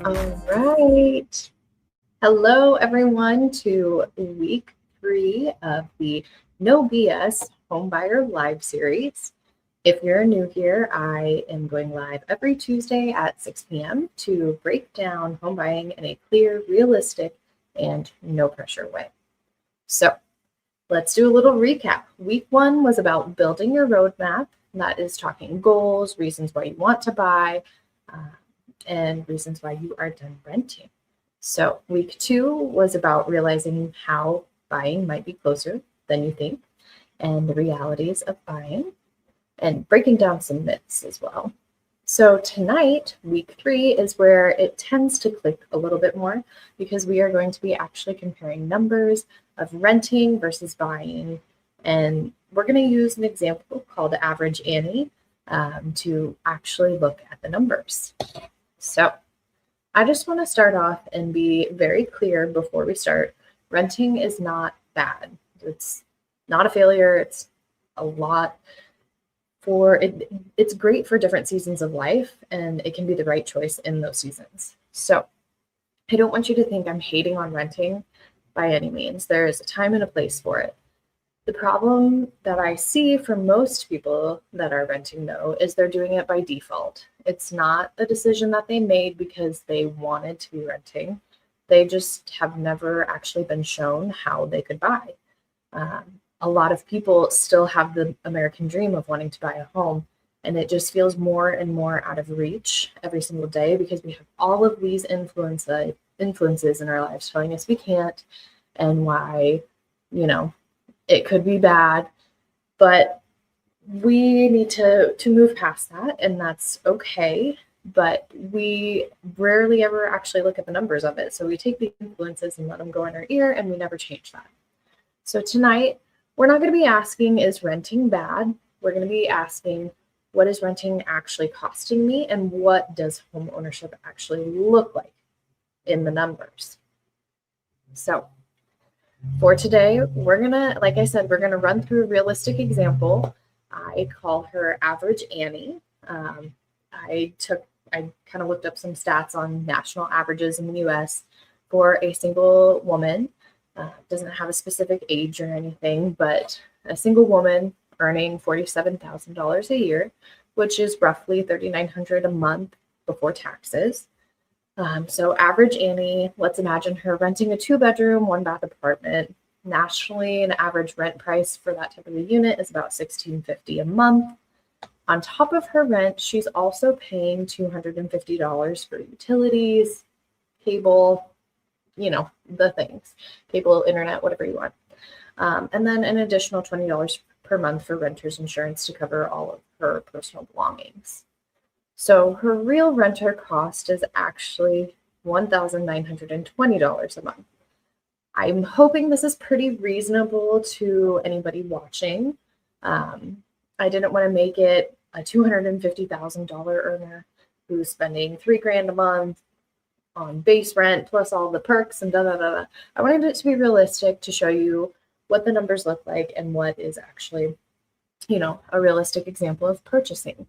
All right. Hello, everyone, to week 3 of the No BS Homebuyer Live series. If you're new here, I am going live every Tuesday at 6 p.m. to break down home buying in a clear, realistic, and no pressure way. So let's do a little recap. Week 1 was about building your roadmap. That is talking goals, reasons why you want to buy, and reasons why you are done renting. So week 2 was about realizing how buying might be closer than you think and the realities of buying and breaking down some myths as well. So tonight, week 3 is where it tends to click a little bit more because we are going to be actually comparing numbers of renting versus buying. And we're going to use an example called Average Annie to actually look at the numbers. So I just want to start off and be very clear before we start. Renting is not bad. It's not a failure. It's a lot for it. It's great for different seasons of life, and it can be the right choice in those seasons. So I don't want you to think I'm hating on renting by any means. There is a time and a place for it. The problem that I see for most people that are renting, though, is they're doing it by default. It's not a decision that they made because they wanted to be renting. They just have never actually been shown how they could buy. A lot of people still have the American dream of wanting to buy a home, and it just feels more and more out of reach every single day because we have all of these influences in our lives telling us we can't and why, it could be bad, but we need to move past that, and that's okay. But we rarely ever actually look at the numbers of it. So we take the influences and let them go in our ear, and we never change that. So tonight, we're not going to be asking, is renting bad? We're going to be asking, what is renting actually costing me, and what does home ownership actually look like in the numbers? So for today, we're gonna, like I said, we're gonna run through a realistic example. I call her Average Annie. I kind of looked up some stats on national averages in the U.S. for a single woman. Doesn't have a specific age or anything, but a single woman earning $47,000 a year, which is roughly $3,900 a month before taxes. So Average Annie, let's imagine her renting a 2-bedroom, 1-bath apartment. Nationally, an average rent price for that type of a unit is about $1,650 a month. On top of her rent, she's also paying $250 for utilities, cable, the things, cable, internet, whatever you want. And then an additional $20 per month for renter's insurance to cover all of her personal belongings. So her real renter cost is actually $1,920 a month. I'm hoping this is pretty reasonable to anybody watching. I didn't want to make it a $250,000 earner who's spending $3,000 a month on base rent plus all the perks and da da da da. I wanted it to be realistic to show you what the numbers look like and what is actually, a realistic example of purchasing.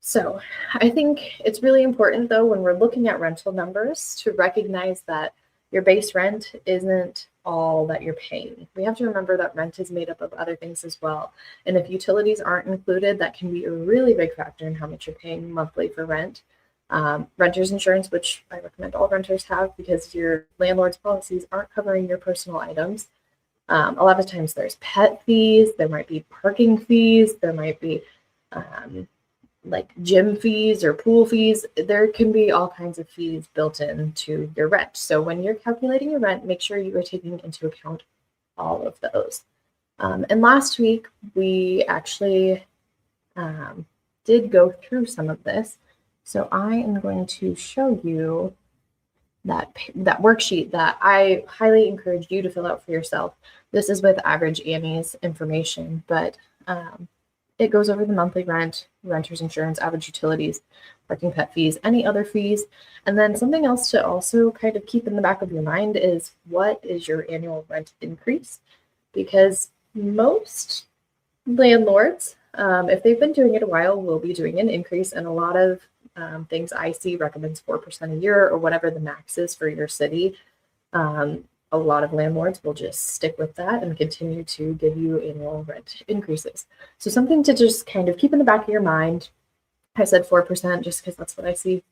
So I think it's really important, though, when we're looking at rental numbers to recognize that your base rent isn't all that you're paying. We have to remember that rent is made up of other things as well. And if utilities aren't included, that can be a really big factor in how much you're paying monthly for rent. Renter's insurance, which I recommend all renters have because your landlord's policies aren't covering your personal items. A lot of times there's pet fees, there might be parking fees, there might be like gym fees or pool fees. There can be all kinds of fees built into your rent. So when you're calculating your rent, make sure you are taking into account all of those. And last week, we actually did go through some of this. So I am going to show you that worksheet that I highly encourage you to fill out for yourself. This is with Average Annie's information, but it goes over the monthly rent, renter's insurance, average utilities, parking, pet fees, any other fees. And then something else to also kind of keep in the back of your mind is, what is your annual rent increase? Because most landlords, if they've been doing it a while, will be doing an increase, and a lot of things I see recommends 4% a year or whatever the max is for your city. A lot of landlords will just stick with that and continue to give you annual rent increases. So something to just kind of keep in the back of your mind. I said 4% just because that's what I see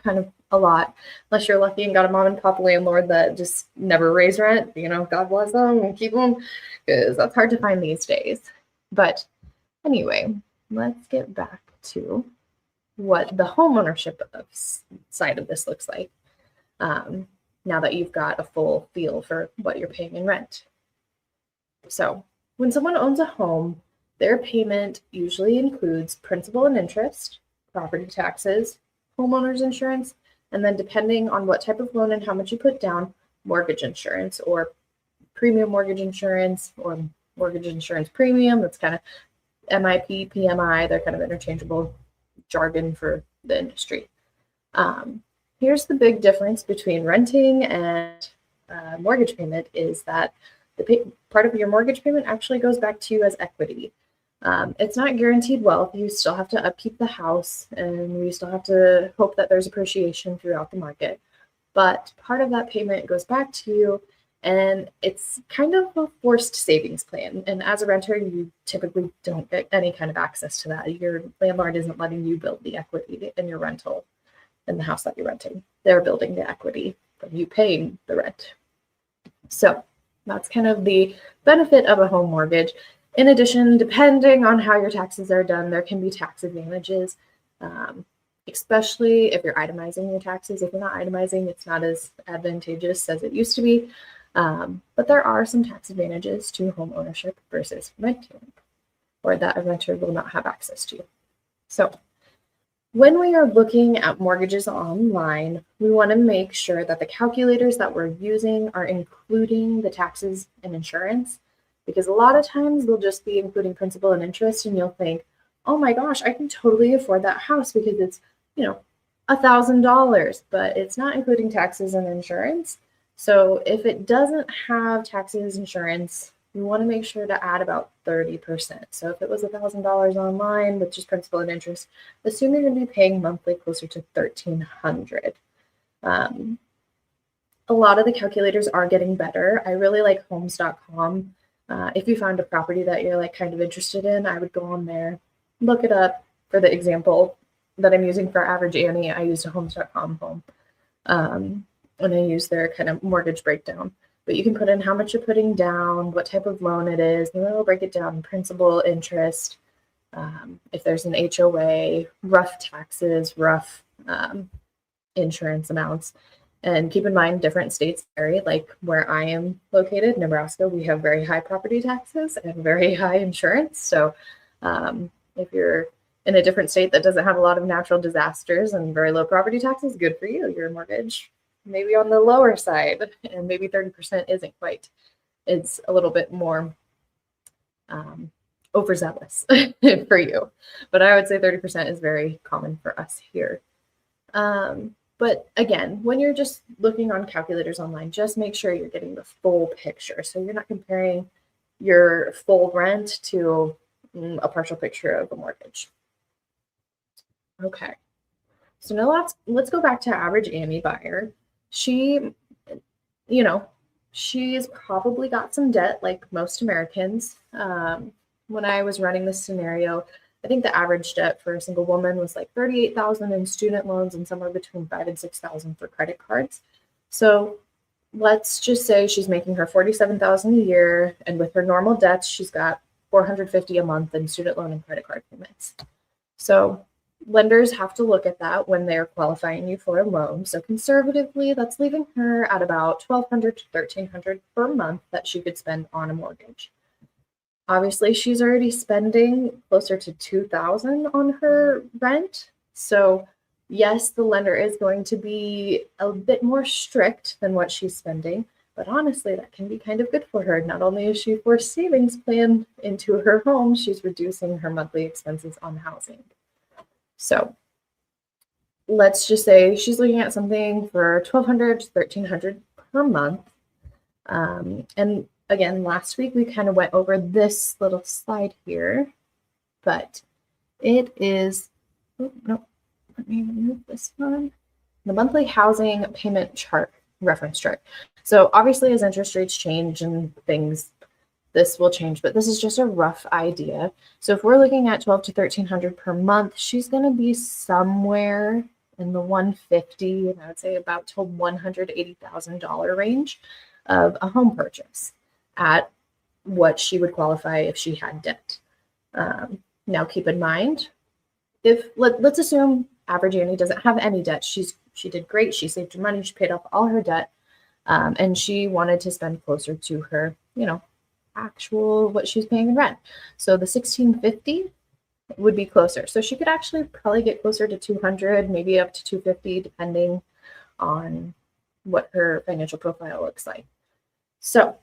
kind of a lot, unless you're lucky and got a mom and pop landlord that just never raise rent. God bless them and keep them, because that's hard to find these days. But anyway, let's get back to what the homeownership side of this looks like. Now that you've got a full feel for what you're paying in rent. So when someone owns a home, their payment usually includes principal and interest, property taxes, homeowner's insurance, and then depending on what type of loan and how much you put down, mortgage insurance or premium mortgage insurance or mortgage insurance premium. That's kind of MIP, PMI. They're kind of interchangeable jargon for the industry. Here's the big difference between renting and mortgage payment is that part of your mortgage payment actually goes back to you as equity. It's not guaranteed wealth. You still have to upkeep the house, and you still have to hope that there's appreciation throughout the market. But part of that payment goes back to you, and it's kind of a forced savings plan. And as a renter, you typically don't get any kind of access to that. Your landlord isn't letting you build the equity in your rental in the house that you're renting. They're building the equity from you paying the rent. So that's kind of the benefit of a home mortgage. In addition, depending on how your taxes are done, there can be tax advantages, especially if you're itemizing your taxes. If you're not itemizing, it's not as advantageous as it used to be. But there are some tax advantages to home ownership versus renting, or that a renter will not have access to. So when we are looking at mortgages online, we want to make sure that the calculators that we're using are including the taxes and insurance, because a lot of times they'll just be including principal and interest, and you'll think, oh my gosh, I can totally afford that house because it's, $1,000, but it's not including taxes and insurance. So if it doesn't have taxes, insurance, we want to make sure to add about 30%. So if it was $1,000 online with just principal and interest, assume you're going to be paying monthly closer to $1,300. A lot of the calculators are getting better. I really like homes.com. If you found a property that you're kind of interested in, I would go on there, look it up. For the example that I'm using for Average Annie, I used a homes.com home. And I used their kind of mortgage breakdown. But you can put in how much you're putting down, what type of loan it is, and then it'll break it down, principal, interest, if there's an HOA, rough taxes, rough insurance amounts. And keep in mind, different states vary. Like where I am located, Nebraska, we have very high property taxes and very high insurance. So if you're in a different state that doesn't have a lot of natural disasters and very low property taxes, good for you. Your mortgage maybe on the lower side, and maybe 30% isn't quite. It's a little bit more overzealous for you. But I would say 30% is very common for us here. But again, when you're just looking on calculators online, just make sure you're getting the full picture. So you're not comparing your full rent to a partial picture of a mortgage. Okay. So now let's go back to Average Annie buyer. She's probably got some debt like most Americans. When I was running this scenario, I think the average debt for a single woman was like $38,000 in student loans and somewhere between $5,000 and $6,000 for credit cards. So let's just say she's making her $47,000 a year, and with her normal debts, she's got $450 a month in student loan and credit card payments. So lenders have to look at that when they're qualifying you for a loan. So conservatively, that's leaving her at about $1,200 to $1,300 per month that she could spend on a mortgage. Obviously, she's already spending closer to $2,000 on her rent. So yes, the lender is going to be a bit more strict than what she's spending, but honestly, that can be kind of good for her. Not only is she for savings plan into her home, she's reducing her monthly expenses on housing. So let's just say she's looking at something for $1,200 to $1,300 per month. And again, last week we kind of went over this little slide here, but it is, let me remove this one. The monthly housing payment chart, reference chart. So obviously as interest rates change and things, this will change, but this is just a rough idea. So if we're looking at 12 to 1300 per month, she's going to be somewhere in the 150, and I would say about to $180,000 range of a home purchase at what she would qualify if she had debt. Now keep in mind, if let's assume average Annie doesn't have any debt. She did great. She saved her money. She paid off all her debt, and she wanted to spend closer to her, actual what she's paying in rent. So the 1650 would be closer. So she could actually probably get closer to 200, maybe up to 250, depending on what her financial profile looks like. So,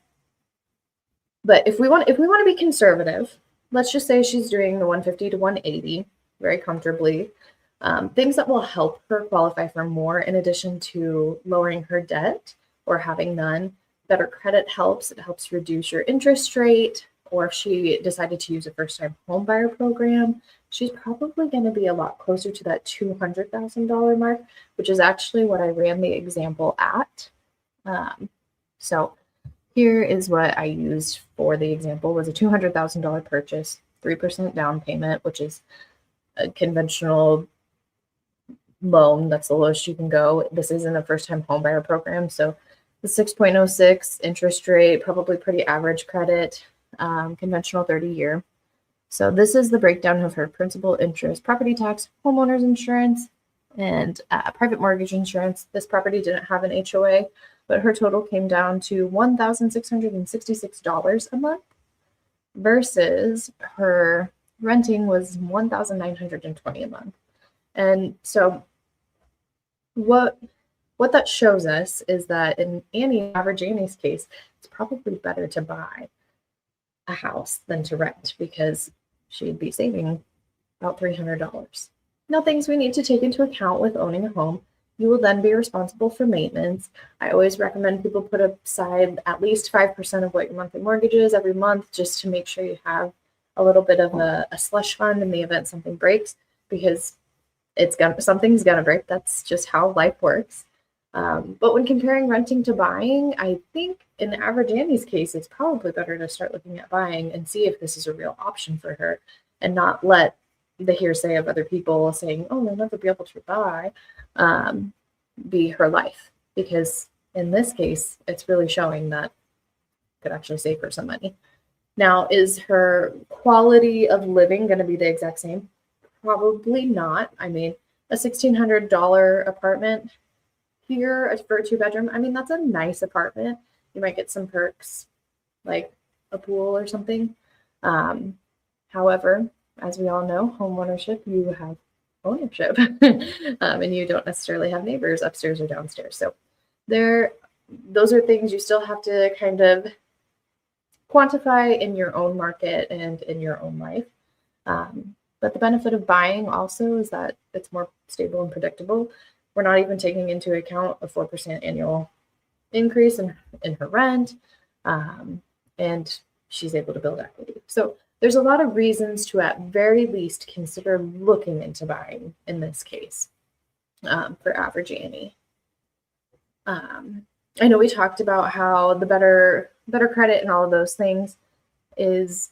but if we want to be conservative, let's just say she's doing the 150 to 180 very comfortably. Things that will help her qualify for more, in addition to lowering her debt or having none. Better credit helps. It helps reduce your interest rate. Or if she decided to use a first-time homebuyer program, she's probably going to be a lot closer to that $200,000 mark, which is actually what I ran the example at. So here is what I used for the example was a $200,000 purchase, 3% down payment, which is a conventional loan. That's the lowest you can go. This isn't a first-time homebuyer program, so the 6.06 interest rate, probably pretty average credit, conventional 30-year. So this is the breakdown of her principal, interest, property tax, homeowner's insurance, and private mortgage insurance. This property didn't have an HOA, but her total came down to $1,666 a month versus her renting was $1,920 a month. And so what that shows us is that in average Annie's case, it's probably better to buy a house than to rent because she'd be saving about $300. Now, things we need to take into account with owning a home: you will then be responsible for maintenance. I always recommend people put aside at least 5% of what your monthly mortgage is every month, just to make sure you have a little bit of a slush fund in the event something breaks, because something's gonna break. That's just how life works. But when comparing renting to buying, I think in average Annie's case, it's probably better to start looking at buying and see if this is a real option for her, and not let the hearsay of other people saying, oh, they'll never be able to buy, be her life. Because in this case, it's really showing that it could actually save her some money. Now, is her quality of living going to be the exact same? Probably not. I mean, a $1,600 apartment here for a 2-bedroom, I mean, that's a nice apartment. You might get some perks like a pool or something. However, as we all know, home ownership, you have ownership and you don't necessarily have neighbors upstairs or downstairs. So those are things you still have to kind of quantify in your own market and in your own life. But the benefit of buying also is that it's more stable and predictable. We're not even taking into account a 4% annual increase in her rent, and she's able to build equity. So there's a lot of reasons to, at very least, consider looking into buying in this case for average Annie. I know we talked about how the better credit and all of those things is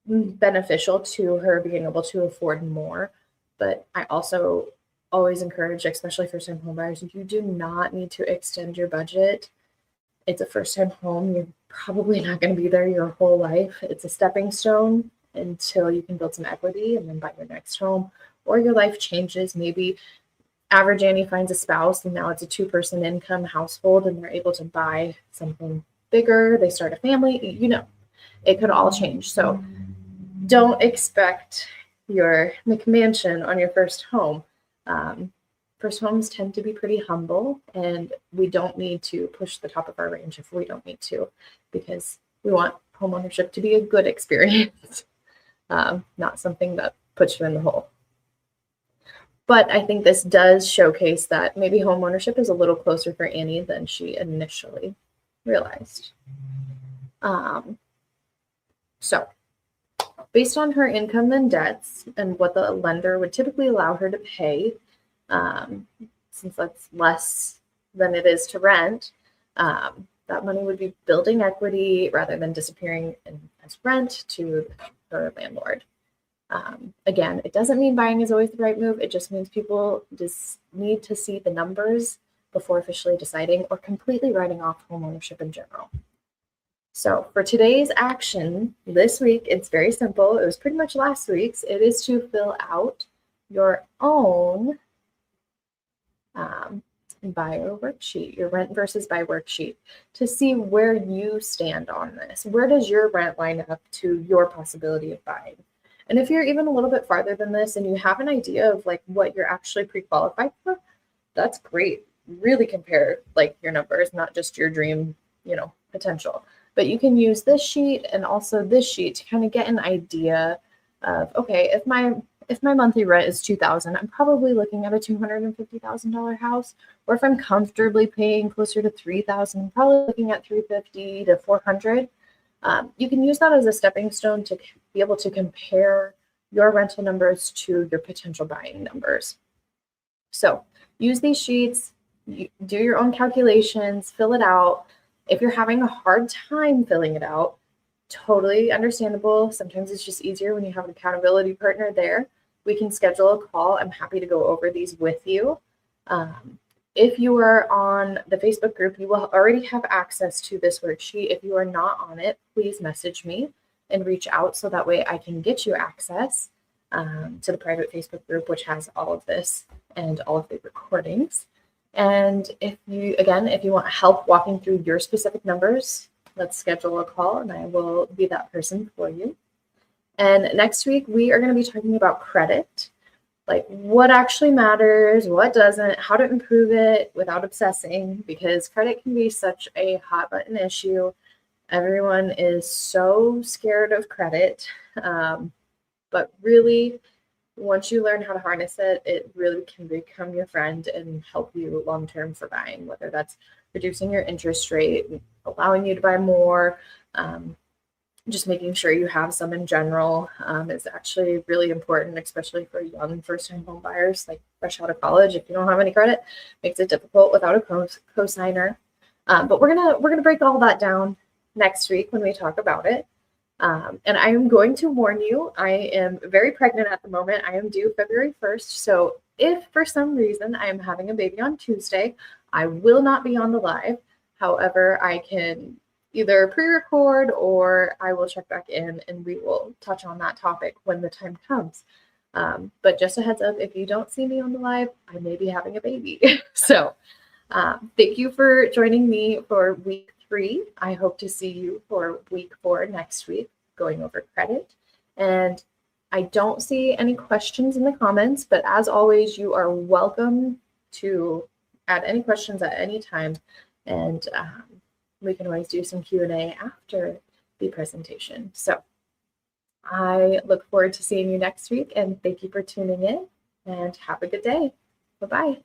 beneficial to her being able to afford more, but I also always encourage, especially first-time home buyers, you do not need to extend your budget. It's a first-time home. You're probably not going to be there your whole life. It's a stepping stone until you can build some equity and then buy your next home, or your life changes. Maybe average Annie finds a spouse and now it's a 2-person income household and they're able to buy something bigger. They start a family. It could all change. So don't expect your McMansion on your first home. First homes tend to be pretty humble, and we don't need to push the top of our range if we don't need to, because we want homeownership to be a good experience, not something that puts you in the hole. But I think this does showcase that maybe homeownership is a little closer for Annie than she initially realized. So based on her income and debts and what the lender would typically allow her to pay, since that's less than it is to rent, that money would be building equity rather than disappearing as rent to her landlord. Again, it doesn't mean buying is always the right move. It just means people just need to see the numbers before officially deciding or completely writing off homeownership in general. So for today's action this week, it's very simple. It was pretty much last week's. It is to fill out your own buyer worksheet, your rent versus buy worksheet, to see where you stand on this. Where does your rent line up to your possibility of buying? And if you're even a little bit farther than this and you have an idea of like what you're actually pre-qualified for, that's great. Really compare like your numbers, not just your dream, potential. But you can use this sheet and also this sheet to kind of get an idea of, okay, if my monthly rent is $2,000, I'm probably looking at a $250,000 house. Or if I'm comfortably paying closer to $3,000, I'm probably looking at $350,000 to $400,000. You can use that as a stepping stone to be able to compare your rental numbers to your potential buying numbers. So use these sheets, do your own calculations, fill it out. If you're having a hard time filling it out, totally understandable. Sometimes it's just easier when you have an accountability partner there. We can schedule a call. I'm happy to go over these with you. If you are on the Facebook group, you will already have access to this worksheet. If you are not on it, please message me and reach out so that way I can get you access to the private Facebook group, which has all of this and all of the recordings. And if you want help walking through your specific numbers, let's schedule a call and I will be that person for you. And next week, we are going to be talking about credit, like what actually matters, what doesn't, how to improve it without obsessing, because credit can be such a hot button issue. Everyone is so scared of credit. But really, once you learn how to harness it, it really can become your friend and help you long-term for buying, whether that's reducing your interest rate, allowing you to buy more, just making sure you have some in general is actually really important, especially for young first-time home buyers, like fresh out of college. If you don't have any credit, it makes it difficult without a cosigner. But we're gonna break all that down next week when we talk about it. And I am going to warn you, I am very pregnant at the moment. I am due February 1st. So if for some reason I am having a baby on Tuesday, I will not be on the live. However, I can either pre-record or I will check back in and we will touch on that topic when the time comes. But just a heads up, if you don't see me on the live, I may be having a baby. So thank you for joining me for week 3. I hope to see you for week 4 next week, going over credit. And I don't see any questions in the comments, but as always, you are welcome to add any questions at any time. And we can always do some Q&A after the presentation. So I look forward to seeing you next week, and thank you for tuning in, and have a good day. Bye-bye.